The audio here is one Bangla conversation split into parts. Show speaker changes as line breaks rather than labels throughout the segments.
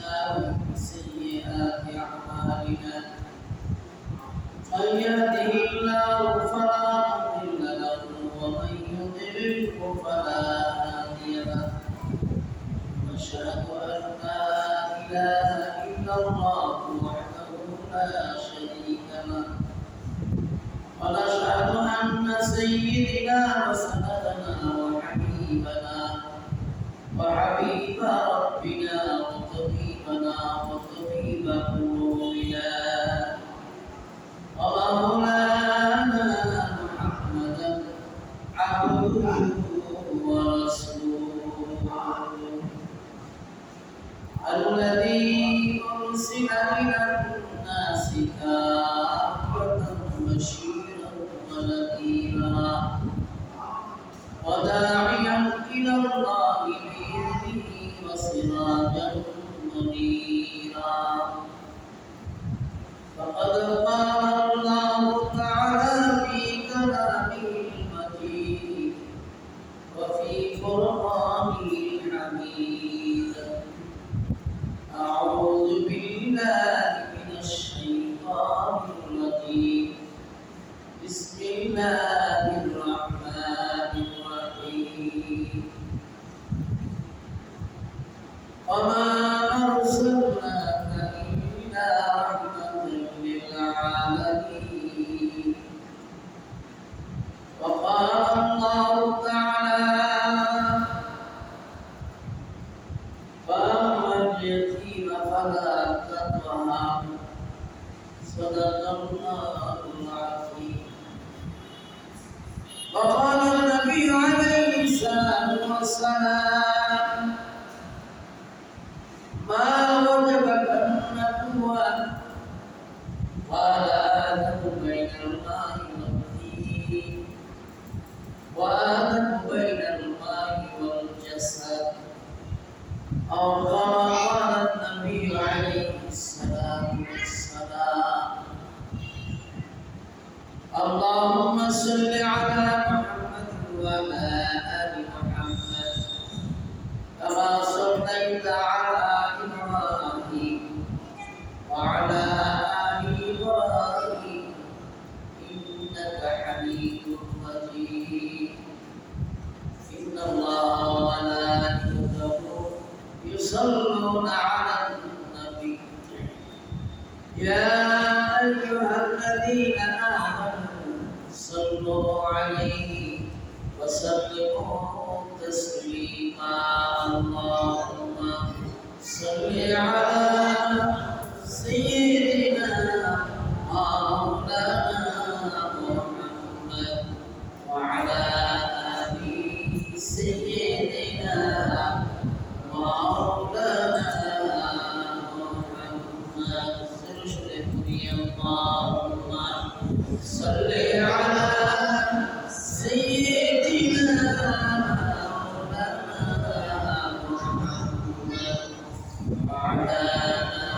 أنفسنا ومن سيئات أعمالنا من يهده الله فلا مضل له ومن يضلله فلا هادي له وأشهد أن لا إله إلا الله وحده لا شريك له ونشهد أن سيدنا وسندنا وحبيبنا وحبيب ربنا وطبيبنا وطبيب قلوبنا ومولانا محمدا عبده ورسوله الذي أرسل إلى الناس كافة بشيرا ونذيرا وداعيا إلى الله بإذنه وسراجا منيرا فقد قال الله تعالى في كلامه المجيد وفي فرقانه الحميد أعوذ بالله من الشيطان الرجيم بسم الله الرحمن الرحيم وما أرسلناك إلا رحمة للعالمين وقال الله تعالى فأما اليتيم فلا تقهر صدق الله العظيم وقال النبي عليه الصلاة والسلام ما وجبك النبوة قال آدم بين الماء والطين وآدم بين الماء والجسد أو كما قال النبي عليه الصلاة والسلام اللهم صل على محمد وعلى آل محمد كما صليت على إبراهيم وعلى آل إبراهيم إنك حميد مجيد إن الله وملائكته يصلون على النبي يا أيها الذين آمنوا صلوا عليه وسلموا تسليما اللهم صل على سيدنا مولانا محمد وعلى آل سيدنا مولانا محمد اللهم صل على سيدنا مولانا محمد وعلى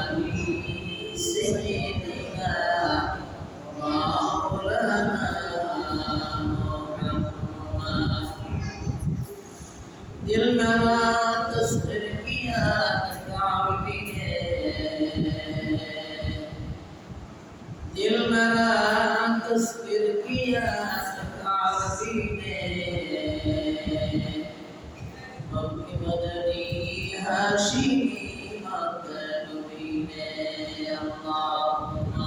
آل سيدنا مولانا محمد दिल में तस्वीर किया काबी है दिल में तस्वीर किया काबी ने मक्के मदनी हाशिमी मदनी ने अल्लाहुम्म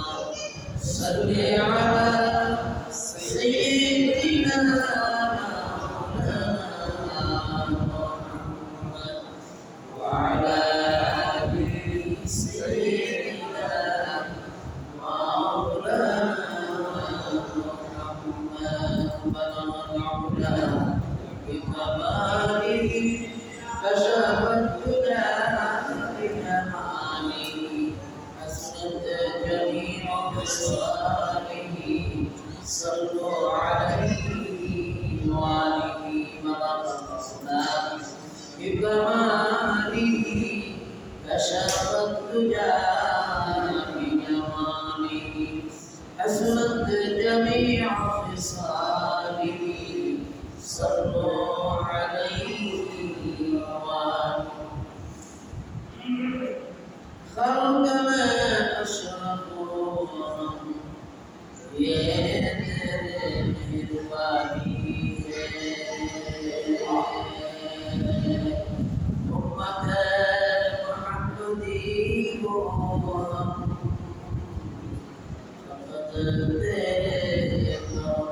सल्ली अला सय्यिदिना وعلى آل سيدنا مولانا محمد بلغ العلا بكماله كشف الدجى بكماله حسنت جميع خصاله صلوا عليه وآله بلغ الإسلام بكماله كشف الدجى بجماله حسنت جميع خصاله صلوا عليه وآله خلق ما أشرفوا ये तेरे मेहरबानी है उम्मत मोहम्मदी को फकत तेरे करम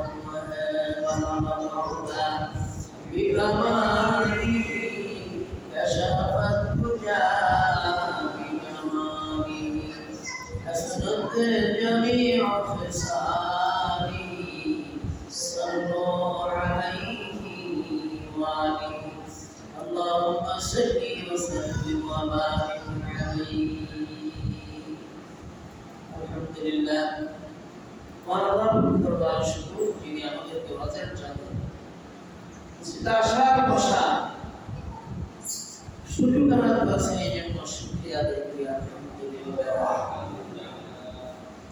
है मौला बिकमाली कशफत तुझा बिकमाली हसनत जमीअ फिसाली صلوا عليه وآله اللهم صل وسلم وبارك عليه الحمد لله ونظر দরবার শুকর যিনি আমাদেরকে ওয়াজের জন্য সিতাশার বসা শুরু করার কাছে এই জন্য শুকরিয়া আদায় করি আলহামদুলিল্লাহ।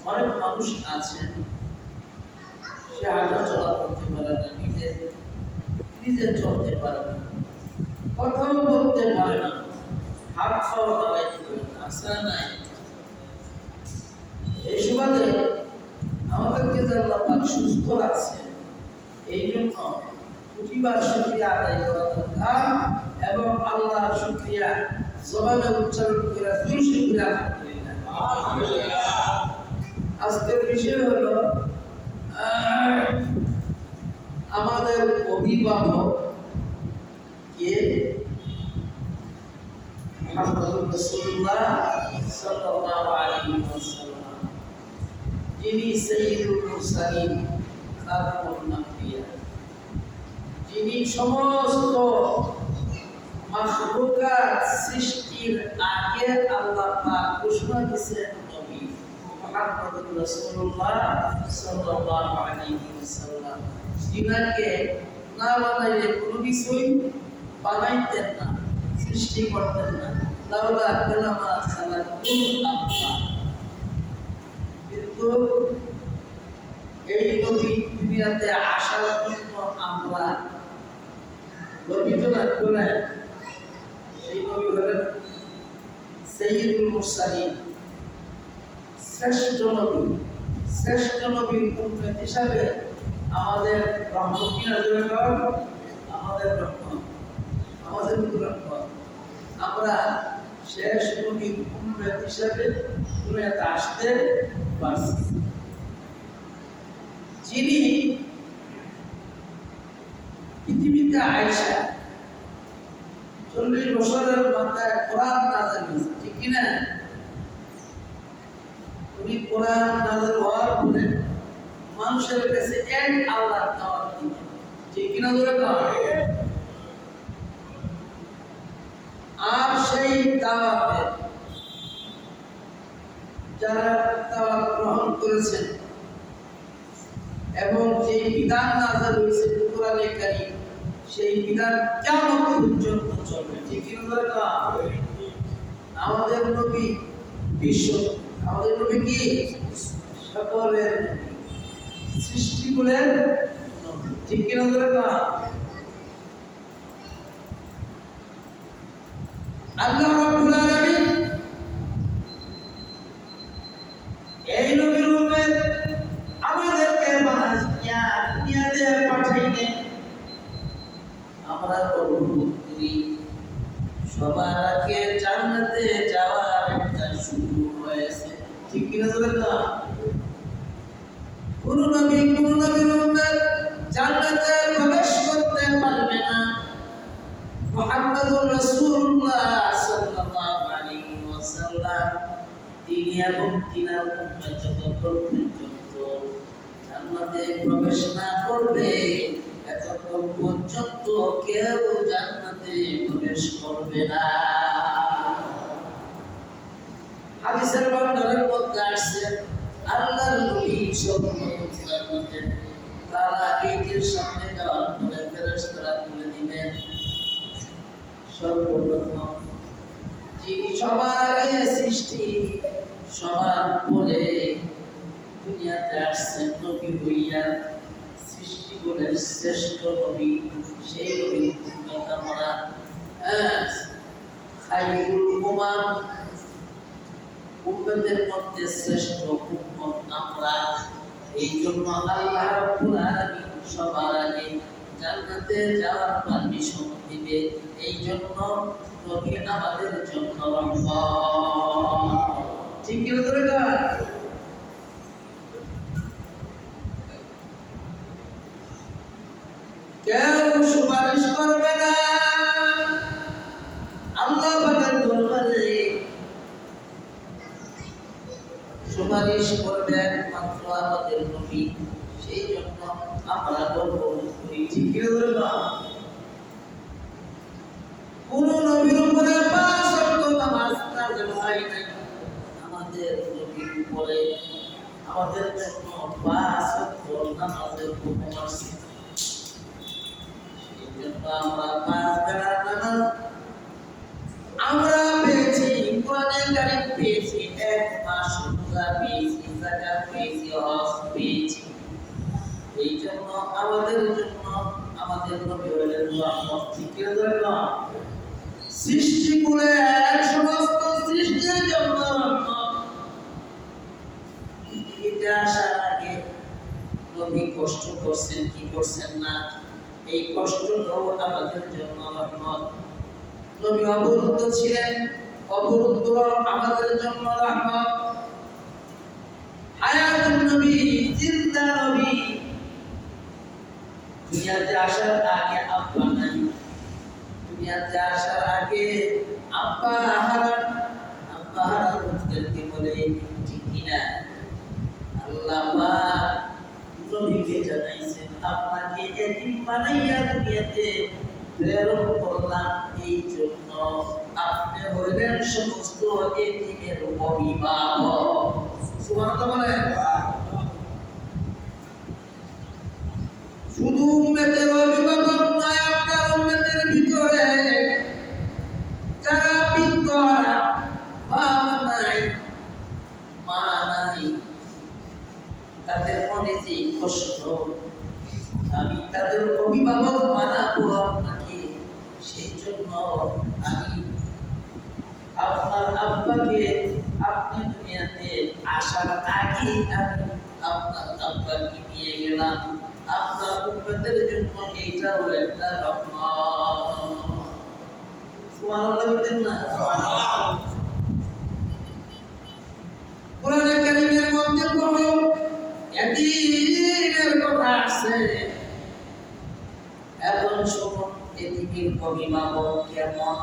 অনেক মানুষ আছেন সে হাঁটা চলা করতে পারে না, নিজে চলতে পারে না, কথাও বলতে পারে না, হাত পাও নাড়াইতে পারে না, আশা নাই। এই সুবাদে আমাদেরকে যে আল্লাহ পাক সুস্থ রাখছে এই জন্য প্রতিবার শুকরিয়া আদায় করা দরকার এবং আল্লাহর শুকরিয়া জবানে উচ্চারণ করে দুই শুকরিয়া আলহামদুলিল্লাহ। আজকের বিষয় হলো আমাদের অভিভাবক কে মুহাম্মদুর রাসূলুল্লাহ সাল্লাল্লাহু আলাইহি ওয়াসাল্লাম, যিনি সাইয়্যিদুল মুরসালিন খাতামুন আম্বিয়া, যিনি সমস্ত মাখলুকাত সৃষ্টির আগে আল্লাহ পাক ঘোষণা দিয়েছেন নবী মুহাম্মদুর রাসূলুল্লাহ সাল্লাল্লাহু আলাইহি ওয়াসাল্লাম, যিনাকে না বানাইলে কোনো কিছুই বানাইতেন না, সৃষ্টি করতেন না। লাউলা কালামা খালাকুল আরদা, কিন্তু এই নবী দুনিয়াতে আসার জন্য আমরা গর্বিত না করে সেই নবী হলেন সাইয়্যিদুল মুরসালিন, শ্রেষ্ঠ নবী। শ্রেষ্ঠ নবীর উম্মত হিসাবে আমাদের রহমতিনা দরকার, আমাদের রহমত, আমাদের রহমত। আমরা শেষ নবীর উম্মত হিসাবে দুনিয়াতে আসতে পারছি, যিনি পৃথিবীতে আয়েশা 40 বছরের মাথায় কোরআন নাযিল হয়েছে, ঠিক কিনা? উনি কোরআন নাযিল হওয়ার পরে মানুষের কাছে এক আল্লাহর দাওয়াত দিতেন, ঠিক কিনা? আর সেই দাওয়াতে যারা দাওয়াত গ্রহণ করেছেন এবং যে বিধান নাযিল হয়েছে কোরআনে কারীম, সেই বিধান কিয়ামত পর্যন্ত চলবে, ঠিক কিনা? আমাদের নবী বিশ্ব, আমাদের নবী কি সকলের সৃষ্টি করেন, ঠিক কিনা? আল্লাহ রাব্বুল আলামিন এই নবীর উম্মত আমাদেরকে বানাইয়া দুনিয়াতে পাঠাইলেন। আমরা অনুভব করি সবার আগে জান্নাতে যাওয়ার একটা শুরু হয়েছে, ঠিক কিনা? কোন নবীর উম্মত জান্নাতে প্রবেশ করতে পারবে না। মুহাম্মদুর রাসূলুল্লাহ সাল্লাল্লাহু আলাইহি ওয়াসাল্লাম তিনি এবং তিনার উম্মত যতক্ষণ পর্যন্ত জান্নাতে প্রবেশ না করবে এতক্ষণ পর্যন্ত কেউ জান্নাতে প্রবেশ করবে না। হাদিসের বর্ণনার মধ্যে আসছে আল্লাহর নবী সর্বপ্রথম জান্নাতে তারা গেটের সামনে যাওয়ার পরে ফেরেশতারা তুলে দিবেন। সর্বপ্রথম যিনি সবার আগে সৃষ্টি সবার পরে দুনিয়াতে আসছেন নবী হইয়া, সৃষ্টি করে শ্রেষ্ঠ নবী, সেই নবীর উম্মত আমরা খায়রুল উমাম উম্মতের মধ্যে শ্রেষ্ঠ উম্মত আমরা। এই জন্য আল্লাহ রাব্বুল আলামিন সবার আগে জান্নাতে যাওয়ার পারমিশন দিবে। এই জন্য নবী আমাদের জন্য রহমত। ঠিক কি বলে না? কেউ সুপারিশ করবে না আল্লাহ পাকের দরবারে। সুপারিশ করবে একমাত্র আমাদের নবী। সেই জন্য আমরা গর্ব করি। ঠিক কি বলে না? কোন নবীর উপরে 5 ওয়াক্ত নামাজ নাযিল হয় নাই, আমাদের নবীর উপরে আমাদের জন্য 5 ওয়াক্ত নামাজের হুকুম আছে। সেই জন্য আমরা 5 বেলার নামাজ আমরা পেয়েছি, কোরআনে কারীম পেয়েছি, 1 মাস রোজা পেয়েছি, যাকাত পেয়েছি, হজ পেয়েছি। এই জন্য আমাদের নবী হলেন রহমত। ঠিক কি বলে? সৃষ্টিকুলের সমস্ত সৃষ্টির জন্য পৃথিবীতে আসার আগে নবী কষ্ট করছেন কি করছেন না? এই কষ্টটাও আমাদের জন্য রহমত। নবী অবরুদ্ধ ছিলেন, অবরুদ্ধ আমাদের জন্য রহমত। হায়াতুন নবী, জিন্দা নবী। দুনিয়াতে আসার আগে আব্বা নাই, দুনিয়াতে আসার আগে আব্বা হারান লোকদেরকে বলে ঠিক কিনা? আল্লাহ পাক নবীকে জানাইছেন আপনাকে এতিম বানাইয়া দুনিয়াতে প্রেরণ করলাম। এই জন্য আপনি হইলেন সমস্ত এতিমের অভিভাবক। সুবহানাল্লাহ বলেন। শুধু উম্মতের অভিভাবক নয়, আপনার উম্মতের ভিতরে যারা বিধবা, বাপ নাই, মা নাই, তাদের মনে যে কষ্ট, আমি তাদের অভিভাবক বানাবো আপনাকে। সেই জন্য আমি আপনার আব্বাকে, আপনি দুনিয়াতে আসার আগে আমি আপনার আব্বাকে নিয়ে গেলাম। আপনার উম্মতের জন্য এইটাও একটা রহমত। সুবহানাল্লাহ বলেন না? কোরআনে কারীমের মধ্যে কোন এতিমের কথা আছে? এখন শুনুন, এতিমের অভিভাবক কেমন?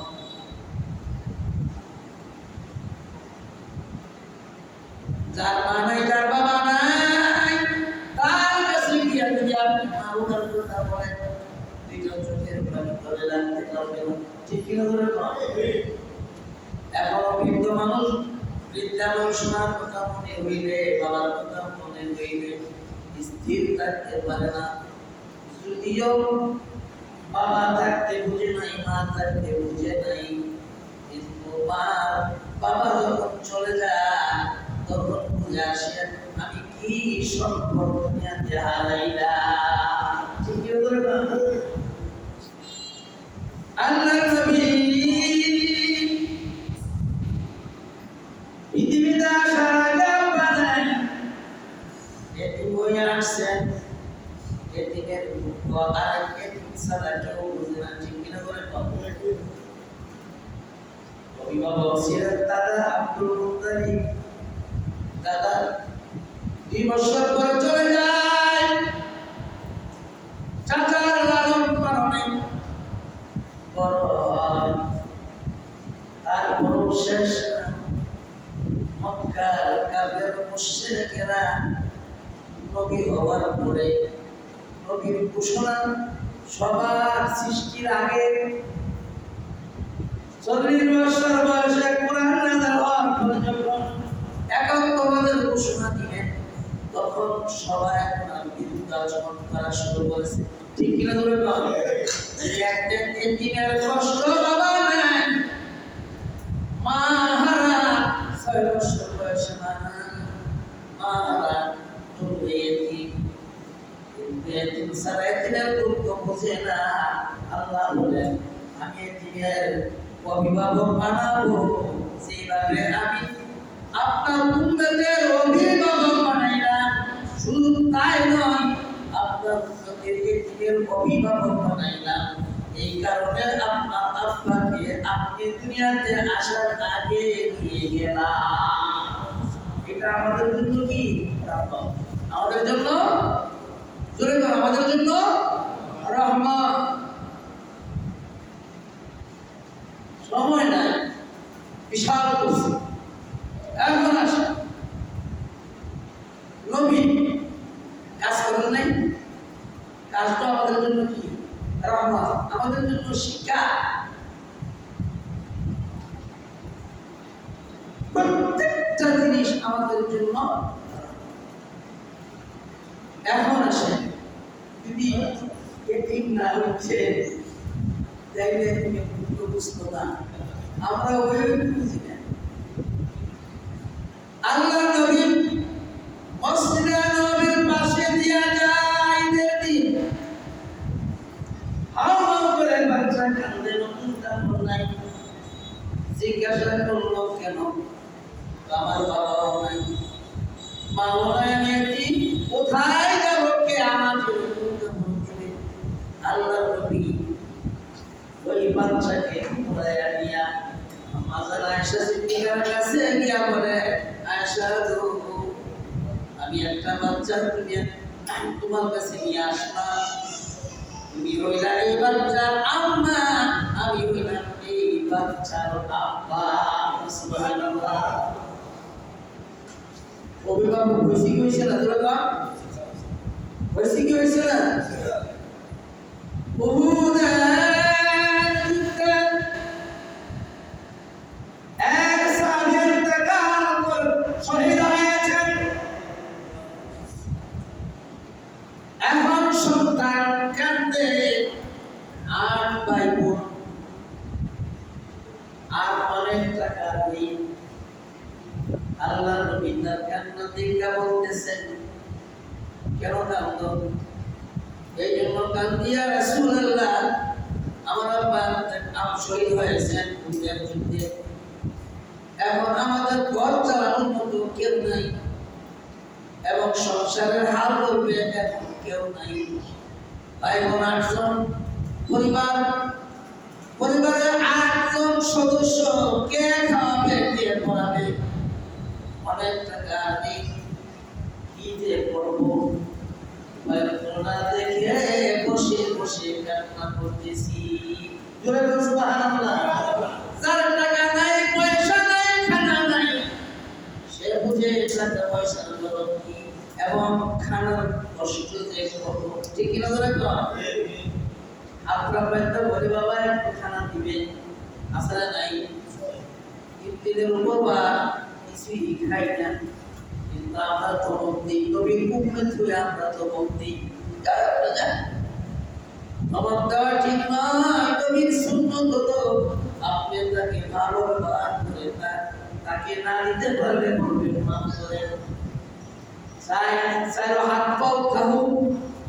যার মা নাই, যার বাবা নাই, তার কাছে গিয়ে যদি আপনি মাওলার কথা বলেন, দুইটা চোখের পানি ধরে রাখতে পারবেন। ঠিক কিনা ধরে? এখন বৃদ্ধ মানুষ, বৃদ্ধা মানুষ মার কথা মনে হইলে, বাবার কথা মনে হইলে স্থির থাকতে পারে না। যদিও বাবা থাকতে বুঝে নাই, মা থাকতে বুঝে নাই, কিন্তু বাবা যখন চলে যায় তখন বুঝে আসে আমি কি সম্পদ দুনিয়াতে হারাইলাম। ঠিক কি বলে না? আল্লাহ নবী পৃথিবীতে আসার আগে বানাই এতিম হয়ে আসছেন। এতিমের কথা এতিম ছাড়া কেউ বুঝে না। ঠিক কিনা বলে? অভিভাবক ছিলেন দাদা আব্দুল মুত্তালিব। দাদা 2 বছর পরে চলে যায়, চাচার লালন পালনে বড় হয়। তারপর শেষ মক্কার কাফের মুশরিকেরা নবী হওয়ার পরে নবীর ঘোষণা সবার সৃষ্টির আগে 40 বছর বয়সে কোরআন নাযিল হওয়ার পরে যখন একাত্মবাদের ঘোষণা দিলেন, তখন সবাই আপনার বিরুদ্ধে আচরণ করা শুরু করেছে। ঠিক কিনা ধরে পাবে? একজন এতিমের কষ্ট বাবা নেন, মা হারা 6 বছর বয়সে মা হারা এতিম। এতিম ছাড়া এতিমের দুঃখ বুঝে না। আল্লাহ বলেন আমি এতিমের অভিভাবক বানাবো যেভাবে আমি আপনার উম্মতের অভিভাবক বানাইলেন। শুধু তাই নয়, আপনার উম্মতের এতিমের অভিভাবক বানাইলেন। এই কারণে আপনার আব্বাকে আপনি দুনিয়াতে আসার আগে নিয়ে গেলাম। এটা আমাদের জন্য কি রহমত, আমাদের জন্য জোরে বলো, আমাদের জন্য রহমত। সময় নাই, বিশাল করছে। এখন আসে নবী কাজ করেন নাই, কাজটা আমাদের জন্য কি রহমত, আমাদের জন্য শিক্ষা। প্রত্যেকটা জিনিস আমাদের জন্য। এখন আসে যদি ঠিক না হচ্ছে তাইলে তুমি বুঝতো না, আমরা ওই বুঝি না। আল্লাহ নবী মসজিদে নববীর পাশে দিয়া যায় ঈদের দিন, হাও হাও করে বাচ্চা কান্দে, নতুন কাপড় নাই। জিজ্ঞাসা করলো কেন? আমার বাবাও নাই, মাও নাই, আমি কোথায় যাবো, কে আমার নতুন কাপড় দেবে? আল্লাহ নবী ওই বাচ্চাকে ঘুরায় আনিয়া মাজার আয়েশা সিদ্দিকার কাছে গিয়া বলে, আয়েশা গো, আমি একটা বাচ্চা তোমার কাছে নিয়ে আসলাম, তুমি হইলা এই বাচ্চার আম্মা, আমি হইলাম এই বাচ্চার আব্বা। সুবহানাল্লাহ। অভিভাবক খুশি হয়েছে না? তোরা খুশি কি হয়েছে না? এখন সন্তান কান্দে, আর ভাই বোন, আর অনেক টাকা নেই। আল্লাহ নবী তার কান্না দেখে বলতেছেন, কেন কান্দো? এই জন্য কান্দিয়া রাসূলুল্লাহ, আমার আব্বা শহীদ হয়েছেন উহুদের যুদ্ধে। এখন আমাদের ঘর চালানোর মতো কেউ নাই, এবং সংসারের হাল করবে এখন কেউ নাই। ভাই বোন 8 জন, পরিবারের 8 জন সদস্য, কে খাওয়াবে, কে পড়াবে? অনেক টাকা নেই, কি যে করবো? না দেখে বসে বসে কান্না করতেছি। জোরে বল সুবহানাল্লাহ। যার টাকা নাই, পয়সা নাই, খানা নাই, সে বুঝে টাকা পয়সার দরদ কি এবং খানার কষ্ট যে কত। ঠিক কিনা ধরে কর? আপনার বাড়িতে বলে বাবা একটু খানা দিবেন, আসলে নাই, দিনের উপর বা কিছুই খাই না, কিন্তু আমরা তো ভক্তি নবীর উম্মত হয়ে আমরা তো ভক্তি আমার দেওয়া ঠিক নয়। নবীর সুন্নত হলো আপনি তাকে ভালো ব্যবহার করে তাকে না দিতে পারলে বলবেন মাফ করেন, চাই হাত পাও থাকুক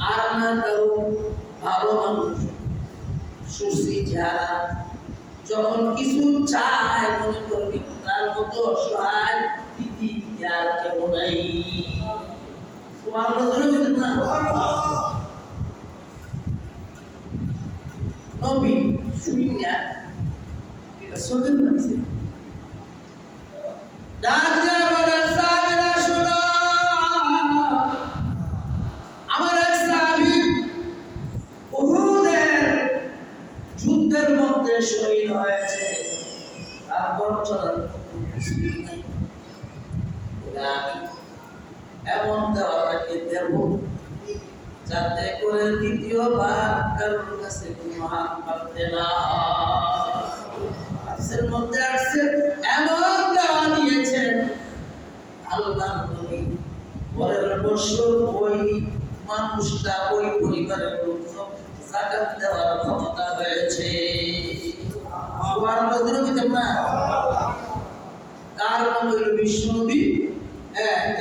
আর না থাকুক, ভালো মানুষ সুশী চেহারা যখন কিছু চায় মনে করবি তার মতো অসহায় দিদি আর কেউ নাই। নবী শুনিয়া এটা সদের মানছে ডাক দেয়া বলে, সাহাবীরা শোনো, আমার এক সাহাবী উহুদের যুদ্ধের মধ্যে শহীদ হয়েছে, তারপর চলার নাই, আমি এমন দেওয়াটাকে দেব যাতে করে দ্বিতীয়বার কারোর কাছে কোনো হাত পাততে না হয়। মধ্যে আসছে এমন দেওয়া দিয়েছেন আল্লাহ নবী পরের বছর ওই মানুষটা ওই পরিবারের লোকজন যাকাত দেওয়ার ক্ষমতা হয়েছে। সুবহানাল্লাহ দিতে না তার মধ্যে বিশ্বনবী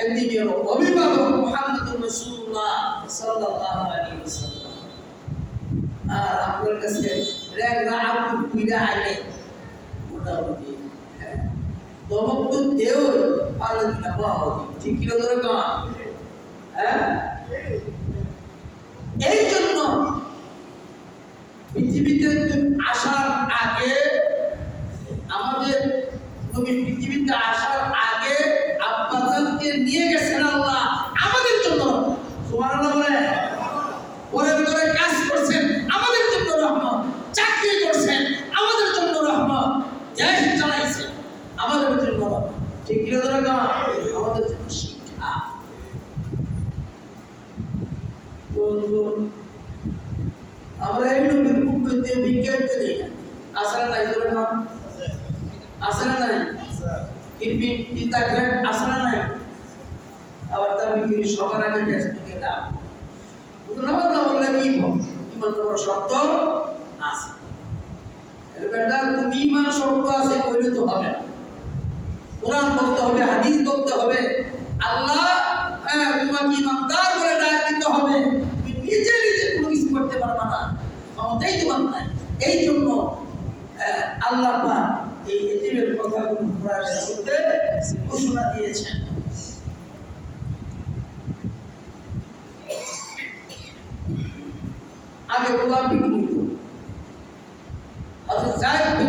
একদিনের অভিভাবক মুহাম্মদুর রাসূলুল্লাহ সাল্লাল্লাহু আলাইহি ওয়াসাল্লাম। আর আপনার কাছে রেগা আপু বিদা আইলে মোটামুটি ধমক তো দেও পারলে তুমি পাও ঠিক কি ধরে না হ্যাঁ এই জন্য পৃথিবীতে আসার আগে আমাদের নবী পৃথিবীতে আসার আগে আব্বাকে নিয়ে গেছেন আল্লাহ আমাদের জন্য সুবহানাল্লাহ বলে পরে পরে কাজ করছেন আমাদের জন্য রহমত চাকরি করছেন আমাদের জন্য রহমত দেশ চালাইছেন আমাদের জন্য রহমত ঠিক কি ধরে না আমাদের জন্য শিক্ষা আমরা এই নবীর উম্মতে বিজ্ঞান করি না আসলে নাই ধরে না আসলে নাই কিন্তু চিন্তা করেন আসলে নাই আবার তার বিক্রি সবার আগে ফেসবুকে দাও নামাজ না বললে কি ইমান তোমার শর্ত আছে বেটা তুমি ইমান শর্ত আছে কইলে তো হবে না কোরআন পড়তে হবে হাদিস পড়তে হবে আল্লাহ তোমাকে ইমানদার বলে ডাক দিতে হবে তুমি নিজে নিজে কোনো কিছু করতে পারবে না ক্ষমতাই তোমার নাই এই জন্য আল্লাহ পাক এই এতিমের কথাগুলো কোরআনের মধ্যে ঘোষণা দিয়েছেন আগে গোলাম বিক্রি হযরত যায়েদ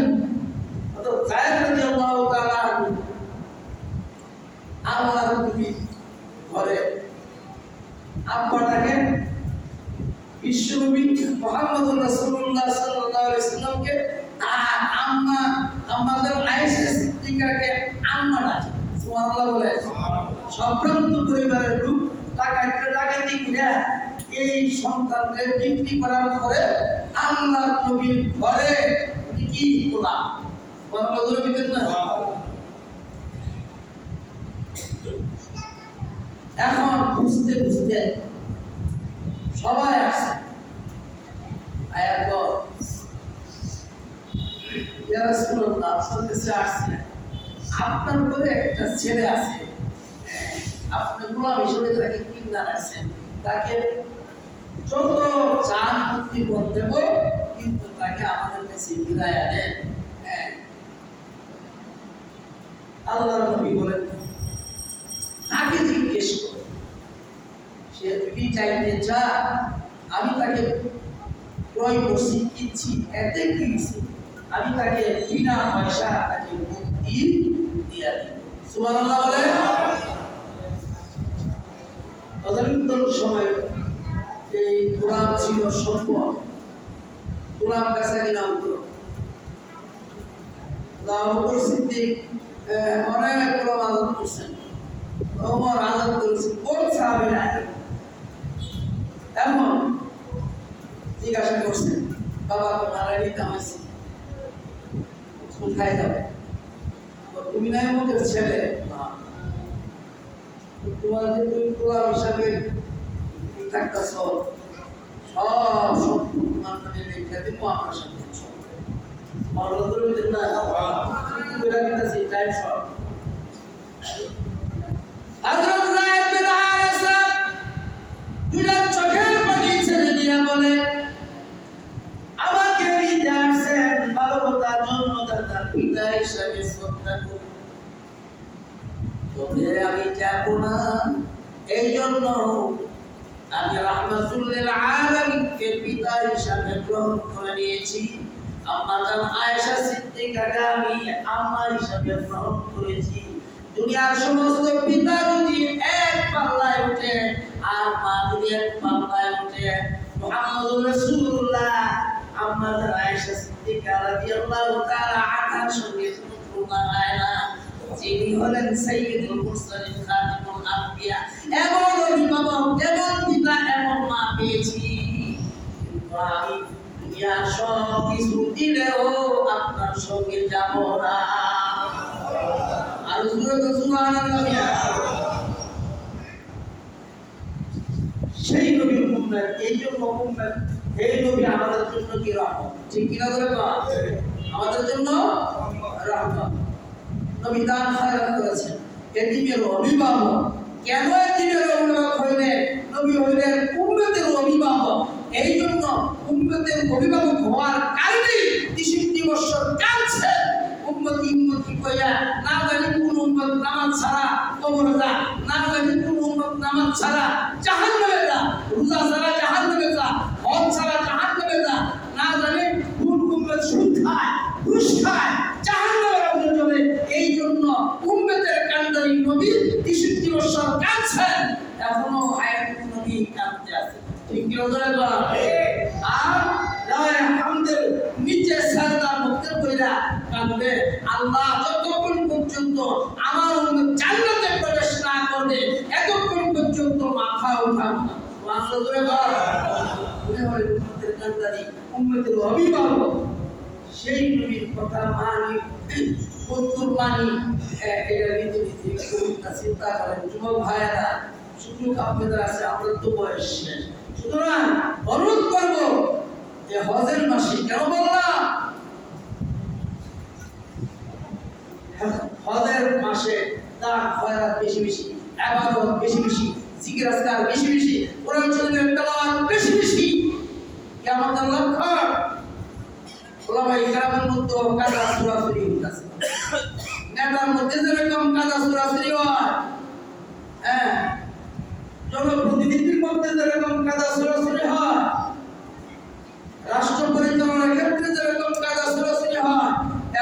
রাদিয়াল্লাহু তাআলা আল্লাহর নবী ঘরে আব্বাটাকে বিশ্বনবী মুহাম্মদুর রাসূলুল্লাহ সাল্লাল্লাহু আলাইহি সাল্লামকে আমাদের আয়েশা সিদ্দিকাকে আম্মা ডাকে সুবহানাল্লাহ বলে সম্ভ্রান্ত পরিবারের লোক ডাকাতি করে এই সন্তানকে বিক্রি করার পরে আল্লাহর নবীর ঘরে কি গোলাম সুবহানাল্লাহ বলবেন না এখন বুঝতে বুঝতে সবাই আসছে আয়াত ইয়া রাসূলুল্লাহ আপনার কাছে আসছে আপনার ঘরে একটা ছেলে আছে আপনি গোলাম হিসেবে তাকে কিনা রাখছেন তাকে যত চান মুক্তি করে দেব কিন্তু তাকে আমাদের কাছে বিদায় আনেন আল্লাহর নবী বলেন তাকে জিজ্ঞেস করো সে যদি চাইতে যা আমি তাকে ক্রয় করছি কিনছি এতে কিনছি আমি তাকে বিনা পয়সা তাকে মুক্তি দিয়ে দিব সুবহানাল্লাহ বলে তদানীন্তন সময় এই গোলাম ছিল সম্পদ গোলাম কাছে নাম হতো আবু বকর সিদ্দিক অনেক গোলাম আজাদ করছেন ওমর আজাদ করেছেন কোন সাহাবীরা এমন জিজ্ঞাসা করছেন বাবা তোমার নিতে হয়েছে কোথায় যাবে তুমি নাই আমাদের ছেলে তোমার যে তুমি গোলাম হিসাবে থাকতেছ সব তোমার মানে রেখে দিব আমার সাথে চোখের পানি ছেড়ে দিয়ে বলে আমাকে ভালোবাসার জন্য তার পিতা হিসাবে শ্রদ্ধা করি তবে আমি যাব না এই জন্য আমি রাহমাতুল আলামিনকে পিতা হিসাবে গ্রহণ করে নিয়েছি আম্মা জান আয়েশা সিদ্দিকাকে আমি আম্মা হিসাবে গ্রহণ করেছি দুনিয়ার সমস্ত পিতা যদি এক পাল্লায় ওঠে আর মা যদি এক পাল্লায় ওঠে মুহাম্মদুর রাসূলুল্লাহ আম্মা জান আয়েশা সিদ্দিকা রাদিয়াল্লাহু তাআলা আনহার সঙ্গে তুলনা হয় না যিনি হলেন সাইয়্যিদুল মুরসালিন খাতিমুল আম্বিয়া এমন অভিভাবক এমন পিতা এমন মা পেয়েছি কিন্তু আমি দুনিয়ার সব কিছু দিলেও আপনার সঙ্গে যাব না আর সুবহানাল্লাহ সেই নবীর উম্মত এই জন্য উম্মত এই নবী আমাদের জন্য কি রহমত ঠিক কি না বলে আমাদের জন্য রহমত নবী দান খায়রাত করেছেন এতিমের অভিভাবক কেন এতিমের অভিভাবক হইলেন নবী হইলেন উম্মতের অভিভাবক এই জন্য উম্মতের অভিভাবক হওয়ার কারণে 63 বছর কাঁদছেন উম্মতি উম্মতি কইয়া না জানি কোন উম্মত নামাজ ছাড়া কবরে যা, না জানি কোন উম্মত নামাজ ছাড়া জাহান্নামে যা, রোজা ছাড়া জাহান্নামে যা, হজ ছাড়া জাহান্নামে যা, না জানি কোন উম্মত সুদ খায় ঘুষ খায় জাহান্নামে যাবে। এই জন্য উম্মতের কান্দারি নবী 63 বছর কাঁদছেন, এখনো হায়াতুন নবী কাঁদতে আছে। ঠিক কি বলে বলা? আর লায়ে হামদের নিচে সাজদার মধ্যে কইরা কাঁদবে, আল্লাহ যতক্ষণ পর্যন্ত আমার উম্মত জান্নাতে প্রবেশ না করবে এতক্ষণ পর্যন্ত মাথা উঠাবো না। সুবহানাল্লাহ জোরে বলা। উম্মতের কান্দারি উম্মতের অভিভাবক সেই নবীর কথা মানি কত্তুর মানি এটা রীতি নীতি চিন্তা করেন যুবক ভাইয়েরা, সুযোগ আপনাদের আছে, আমরা তো বয়স শেষ। সুতরাং অনুরোধ করবো যে হজের মাসে কেন বললাম, হজের মাসে দান খয়রাত বেশি বেশি, ইবাদত বেশি বেশি, জিকির আজকার বেশি বেশি, কোরআন শরীফের তেলাওয়াত বেশি বেশি। কি আমাদের লক্ষ্য? ওলামায়ে কেরামের মধ্যে কাজা সরাসরি হইতাছে, নেতার মধ্যে যেরকম কাজা সরাসরি হয়, হ্যাঁ, জনপ্রতিনিধির মধ্যে যেরকম কাজা সরাসরি হয়, রাষ্ট্র পরিচালনার ক্ষেত্রে যেরকম কাজা সরাসরি হয়,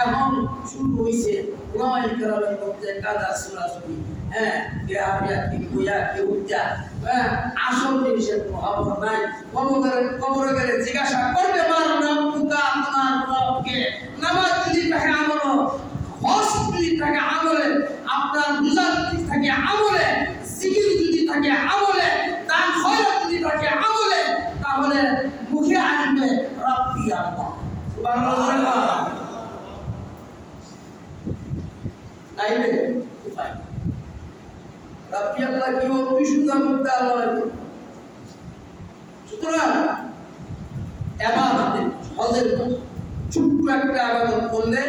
এখন শুরু হয়েছে ওলামায়ে কেরামের মধ্যে কাজা সরাসরি। হ্যাঁ, কি কইয়া কি উঠা, হ্যাঁ, আসল জিনিসের কোনো অভাব নাই। কবরে গেলে জিজ্ঞাসা করবে মার নাম পুকা তোমার রবকে, নামাজ যদি থাকে আমল, হজ যদি থাকে আমলে, আপনার রোজা যদি থাকে আমলে, জিকির যদি থাকে আমলে, দান খয়রাত যদি থাকে আমলে, তাহলে মুখে আসবে রব্বি আল্লাহ। সুবহানাল্লাহ। তাইলে উপায় রব্বি আল্লাহ কি অতি সুন্দর মুক্ত আল্লাহ। সুতরাং ইবাদতের হজের ছোট্ট একটা ইবাদত করলে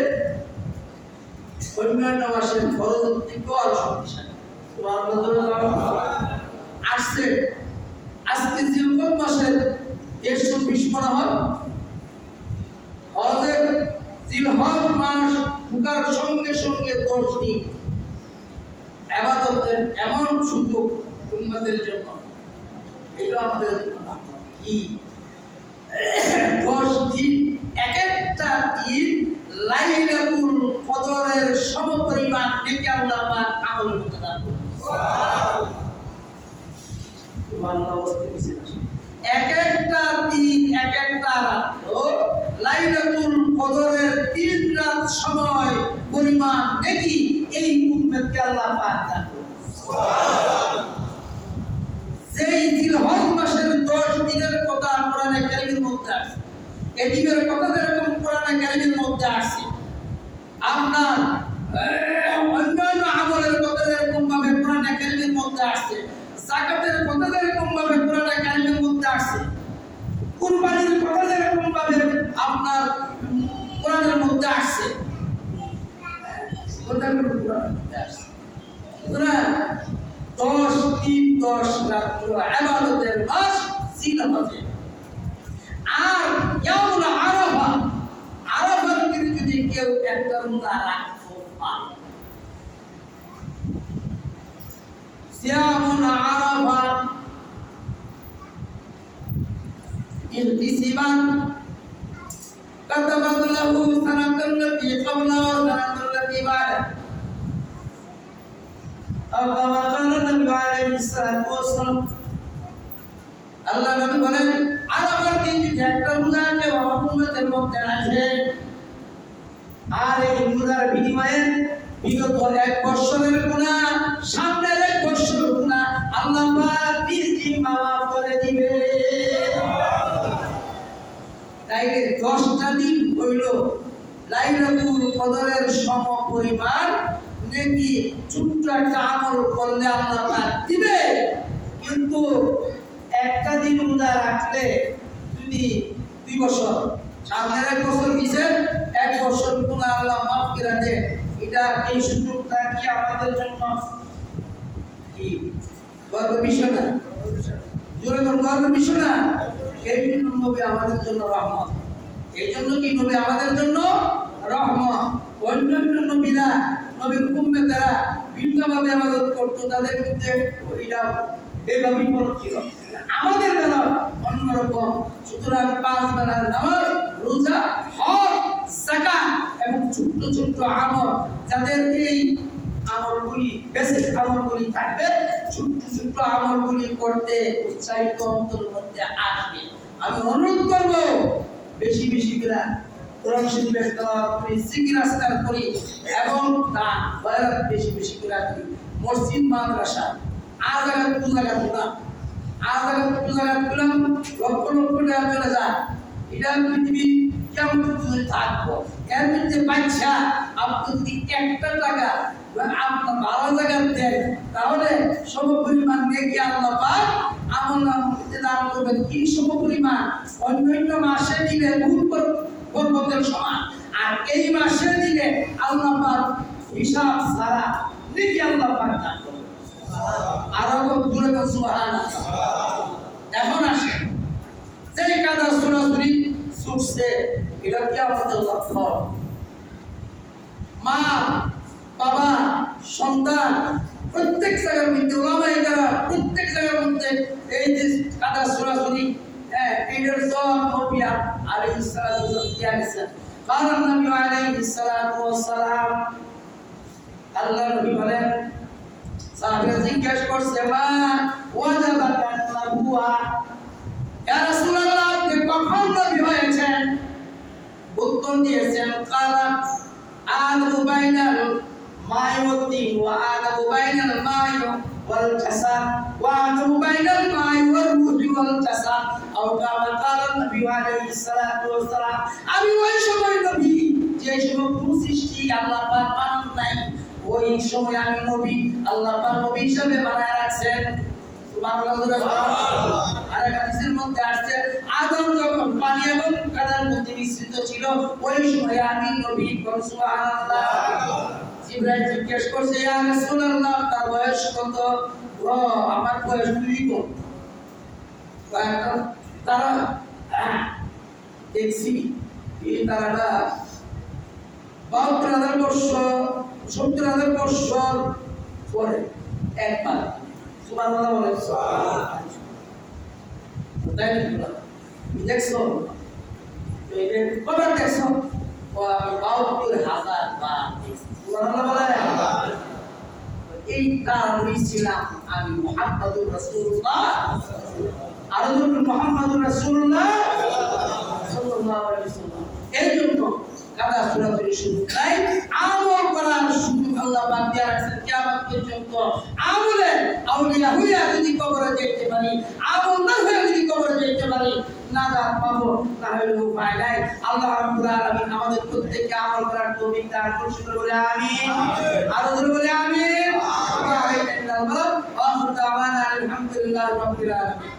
অন্যান্য মাসের ফরজ থেকে আরো শক্তিশালী। আসছে আজকে জিলহজ মাসের 120 মনে হয়, হজের জিলহজ মাস ঢোকার সঙ্গে সঙ্গে 10 দিন ইবাদতের এমন সুযোগ উম্মতের জন্য, এটা আমাদের কি 10 দিন, এক একটা দিন লাইলাতুল কদরের সমপরিমাণ নেকি আল্লাহ পাক আমল করতে দান করেন। সুবহানাল্লাহ। এক একটা দিন এক একটা রাত লাইলাতুল কদরের 3 রাত সময় পরিমাণ নেকি এই উম্মতকে আল্লাহ পাক দান করেন। সুবহানাল্লাহ। যেই জিলহজ মাসের 10 দিনের কথা কোরআনে কারীমের মধ্যে আছে, এই দিনের কথা যেরকম কোরআনে কারীমের মধ্যে আছে, আপনার অন্যান্য আমলের কথা যেরকম ভাবে কোরআনে কারীমের মধ্যে আছে, যাকাতের কথা যেরকম ভাবে কোরআনে কারীমের মধ্যে আছে, কুরবানির কথা যেরকম ভাবে আপনার কোরআনের মধ্যে আছে, কোরআনের মধ্যে আছে। সুতরাং 10 দিন 10 রাত্র ইবাদতের মাস জিলহজে। আর ইয়াউমুল আরাফা, আরাফার দিনে যদি কেউ একটা রোজা রাখতে পারে, সিয়ামুল আরাফা ইহতিসাবান কাতাবা লাহু সানাতাল্লাতী ক্বাবলা ওয়া সানাতাল্লাতী বা'দা। আল্লাহ নবী বলেন, আরাফার দিন যদি একটা রোজা কেউ উম্মতের মধ্যে রাখে, আর এই রোজার বিনিময়ে বিগত 1 বছরের গুনাহ, সামনের 1 বছরের গুনাহ আল্লাহ পাক নিজে মাফ করে দিবে। তাইলে 10টা দিন হইল লাইলাতুল কদরের সমপরিমাণ নেকি ছোট্ট একটা আমল করলে আল্লাহ পাক দিবে। কিন্তু একটা দিন রোজা রাখলে যদি 2 বছর, সামনের 1 বছর গেছে, 1 বছর গুনাহ আল্লাহ মাফ করে দেয়, এটা এই সুযোগটা কি আমাদের জন্য কি গর্বের বিষয় না? জোরে গর্বের বিষয় না? এই জন্য নবী আমাদের জন্য রহমত। এই জন্য কি নবী আমাদের জন্য রহমত। অন্যান্য নবীরা নবীর উম্মতেরা ভিন্নভাবে ইবাদত করত, তাদের মধ্যে এটা এভাবেই ফরজ ছিল। আমাদের বেলা অন্যরকম। সুতরাং 5 বেলার নামাজ, রোজা, হজ, যাকাত এবং ছোট্ট ছোট্ট আমল, যাদের এই আমলগুলি বেসিক আমলগুলি থাকবে, ছোট্ট ছোট্ট আমলগুলি করতে উৎসাহিত অন্তরের মধ্যে আসবে। আমি অনুরোধ করব বেশি বেশি করে কোরআন শরীফের তেলাওয়াত করি, জিকির আজকার করি এবং দান খয়রাত বেশি বেশি করে করি। মসজিদ মাদ্রাসা আজাগাত পূজাগাতগুলো লক্ষ লক্ষ টাকা চলে যায়। এটা পৃথিবী কেমন যদি থাকবো এর মধ্যে বাচ্চা আপনি যদি 1টা টাকা আপনার ভালো জায়গা দেন, তাহলে সম পরিমাণ নেকি আল্লাহ পাক আমল নামাতে দান করবেন। কি সম পরিমাণ অন্যান্য মাসে দিলে পর্বতের সমান, আর এই মাসে দিলে আল্লাহ পাক হিসাব ছাড়া নেকি আল্লাহ পাক দান করবেন। আরো দূরে সুবহানাল্লাহ। এখন আসে যে কাদা সরাসরি ছুটছে, এটা কি আমাদের লক্ষ্য? মা বাবা সন্তান প্রত্যেক জায়গার মধ্যে ওলামায়ে কেরাম প্রত্যেক জায়গার মধ্যে এই যে কাদা সরাসরি এটার সব নবী আলাইহিস সালাতু ওয়াসসালাম কারণ নবী আলাইহিস সালাতু ওয়াসসালাম আল্লাহ নবী বলেন, সাহাবীরা জিজ্ঞাসা করছে, মা ওয়াজাবাত আন-নবুওয়া, ইয়া রাসূলুল্লাহ আপনি কখন নবী হয়েছেন? উত্তর দিয়েছেন, কালা আদু বাইনাল মাই ওয়াত-তিন ওয়া আদু বাইনাল মাই ওয়াল জাসাদ ওয়া আদু বাইনাল মাই ওয়াল রূহি ওয়াল জাসাদ আও কামা কালা নবী আলাইহিস সালাতু ওয়াসসালাম। আমি ওই সময় নবী যে সময় কোন সৃষ্টি আল্লাহ পাক বানান নাই, ওই সময় আমি নবী আল্লাহ পাক নবী হিসেবে বানায় রাখছেন। আর হাদিসের মধ্যে আসছে, আদম যখন পানি এবং কাদার মধ্যে মিশ্রিত ছিল, ওই সময় আমি নবী। সুবহানাল্লাহ। জিবরাইল জিজ্ঞেস করছে, ইয়া রাসূলুল্লাহ তার বয়স কত? ও আমার বয়স 2 গুণ। তারা দেখছি এই তারাটা 72,000 বছর 70,000 বছর পরে একবার। সুবহানাল্লাহ বলেন। তাই দেখছো এই কবার দেখছো? ও আমি 72,000 বার। সুবহানাল্লাহ বলেন। এই কারণে ছিলাম আমি মুহাম্মদুর রাসূলুল্লাহ, আর মুহাম্মদুর রাসূলুল্লাহ সাল্লাল্লাহু আলাইহি ওয়াসাল্লাম। এর জন্য কাদা সরাসরি শুধু তাই আমল করার সুযোগ আল্লাহ পাক দিয়ে রাখছেন কিয়ামত পর্যন্ত। আমলে আউলিয়া হইয়া যদি কবরে যেতে পারি, আমল না হয়ে যদি কবরে যেতে পারি, নাজাত পাবো, তাহলে উপায় নাই। আল্লাহ রাব্বুল আলামিন আমাদের প্রত্যেককে আমল করার তৌফিক দান করুন। বলে আমিন। আর জোরে বলে আমিন। ওয়া আখিরু দাওয়ানা আলহামদুলিল্লাহি রাব্বিল আলামিন।